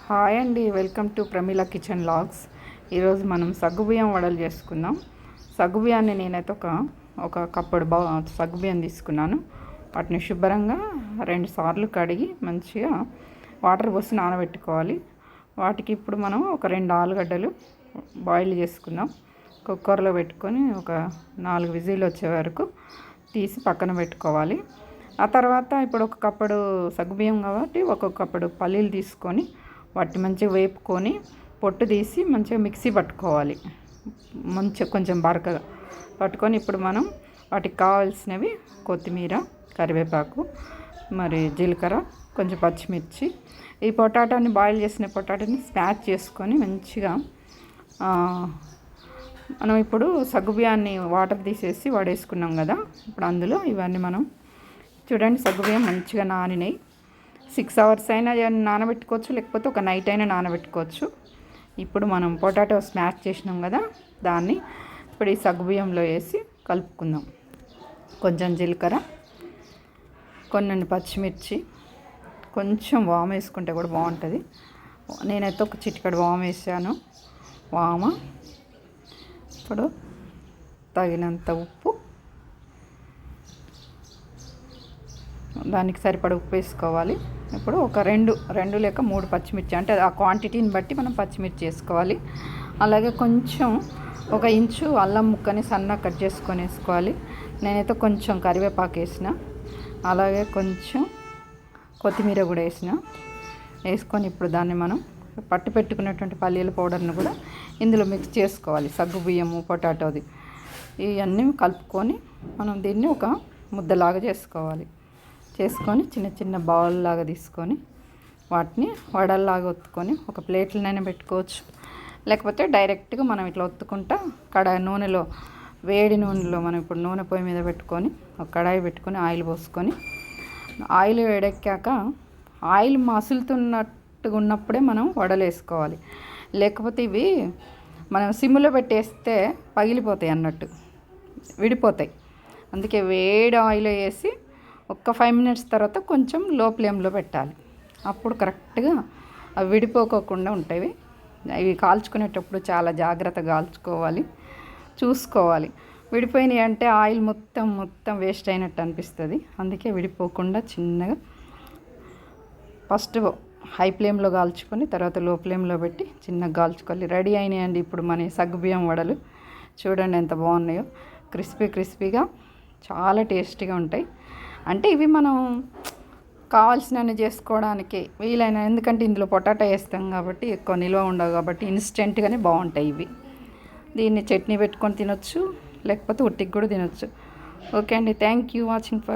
Hi అండి, welcome to Pramila kitchen logs. ఈరోజు మనం సగ్గుబియ్యం వడలు చేసుకుందాం. సగ్గుబియ్యాన్ని నేనైతే ఒక కప్పుడు సగ్గుబియ్యం తీసుకున్నాను. వాటిని శుభ్రంగా 2 సార్లు కడిగి మంచిగా వాటర్ పోసి నానబెట్టుకోవాలి. వాటికి ఇప్పుడు మనం ఒక 2 ఆలుగడ్డలు బాయిల్ చేసుకుందాం. కుక్కర్లో పెట్టుకొని ఒక 4 విజిల్ వచ్చే వరకు తీసి పక్కన పెట్టుకోవాలి. ఆ తర్వాత ఇప్పుడు ఒక కప్పుడు సగ్గుబియ్యం కాబట్టి ఒక్కొక్క కప్పుడు పల్లీలు తీసుకొని వాటిని మంచిగా వేపుకొని పొట్టు తీసి మంచిగా మిక్సీ పట్టుకోవాలి. మంచిగా కొంచెం బరకగా పట్టుకొని ఇప్పుడు మనం వాటికి కావాల్సినవి కొత్తిమీర, కరివేపాకు, మరి జీలకర్ర, కొంచెం పచ్చిమిర్చి, ఈ పొటాటోని బాయిల్ చేసిన పొటాటోని స్మాష్ చేసుకొని మంచిగా మనం ఇప్పుడు సగ్గుబియ్యాన్ని వాటర్ తీసేసి వడేసుకున్నాం కదా. ఇప్పుడు అందులో ఇవన్నీ మనం చూడండి, సగ్గుబియ్యం మంచిగా నానినాయి. 6 hours అయినా నానబెట్టుకోవచ్చు, లేకపోతే ఒక నైట్ అయినా నానబెట్టుకోవచ్చు. ఇప్పుడు మనం పొటాటో స్మాష్ చేసినాం కదా, దాన్ని ఇప్పుడు ఈ సగ్గుబియ్యంలో వేసి కలుపుకుందాం. కొంచెం జీలకర్ర, కొన్ని పచ్చిమిర్చి, కొంచెం వాము వేసుకుంటే కూడా బాగుంటుంది. నేనైతే ఒక చిటికెడు వాము వేసాను. వాము, ఇప్పుడు తగినంత ఉప్పు, దానికి సరిపడ ఉప్పు వేసుకోవాలి. ఇప్పుడు ఒక 2 లేక 3 పచ్చిమిర్చి, అంటే ఆ క్వాంటిటీని బట్టి మనం పచ్చిమిర్చి వేసుకోవాలి. అలాగే కొంచెం 1 ఇంచు అల్లం ముక్కని సన్నగా కట్ చేసుకొని వేసుకోవాలి. నేనైతే కొంచెం కరివేపాకు వేసిన, అలాగే కొంచెం కొత్తిమీర కూడా వేసుకొని ఇప్పుడు దాన్ని మనం పట్టు పెట్టుకున్నటువంటి పల్లీల పౌడర్ని కూడా ఇందులో మిక్స్ చేసుకోవాలి. సగ్గుబియ్యము, పొటాటోది ఇవన్నీ కలుపుకొని మనం దీన్ని ఒక ముద్దలాగా చేసుకొని చిన్న చిన్న బౌల్ లాగా తీసుకొని వాటిని వడల్లాగా ఒత్తుకొని ఒక ప్లేట్లనైనా పెట్టుకోవచ్చు, లేకపోతే డైరెక్ట్గా మనం ఇట్లా ఒత్తుకుంటా నూనెలో, వేడి నూనెలో, మనం ఇప్పుడు నూనె పొయ్యి మీద పెట్టుకొని ఒక కడాయి పెట్టుకొని ఆయిల్ పోసుకొని, ఆయిల్ వేడెక్కాక ఆయిల్ మసులుతున్నట్టుగా ఉన్నప్పుడే మనం వడలు వేసుకోవాలి. లేకపోతే ఇవి మనం సిమ్లో పెట్టేస్తే పగిలిపోతాయి అన్నట్టు, విడిపోతాయి. అందుకే వేడి ఆయిల్ వేసి ఒక 5 minutes తర్వాత కొంచెం లో ఫ్లేమ్లో పెట్టాలి. అప్పుడు కరెక్ట్గా అవి విడిపోకోకుండా ఉంటాయి. ఇవి కాల్చుకునేటప్పుడు చాలా జాగ్రత్తగా కాల్చుకోవాలి, చూసుకోవాలి. విడిపోయినాయి అంటే ఆయిల్ మొత్తం వేస్ట్ అయినట్టు అనిపిస్తుంది. అందుకే విడిపోకుండా చిన్నగా ఫస్ట్ హై ఫ్లేమ్లో కాల్చుకొని తర్వాత లో ఫ్లేమ్లో పెట్టి చిన్నగా కాల్చుకోవాలి. రెడీ అయినాయండి ఇప్పుడు మన సగ్గుబియ్యం వడలు. చూడండి ఎంత బాగున్నాయో, క్రిస్పీగా చాలా టేస్టీగా ఉంటాయి. అంటే ఇవి మనం కావాల్సినవి చేసుకోవడానికి వీలైన, ఎందుకంటే ఇందులో పొటాటో వేస్తాం కాబట్టి ఎక్కువ నిల్వ ఉండవు కాబట్టి ఇన్స్టెంట్గానే బాగుంటాయి ఇవి. దీన్ని చట్నీ పెట్టుకొని తినొచ్చు, లేకపోతే ఉట్టికి కూడా తినొచ్చు. ఓకే అండి, థ్యాంక్ యూ వాచింగ్ ఫర్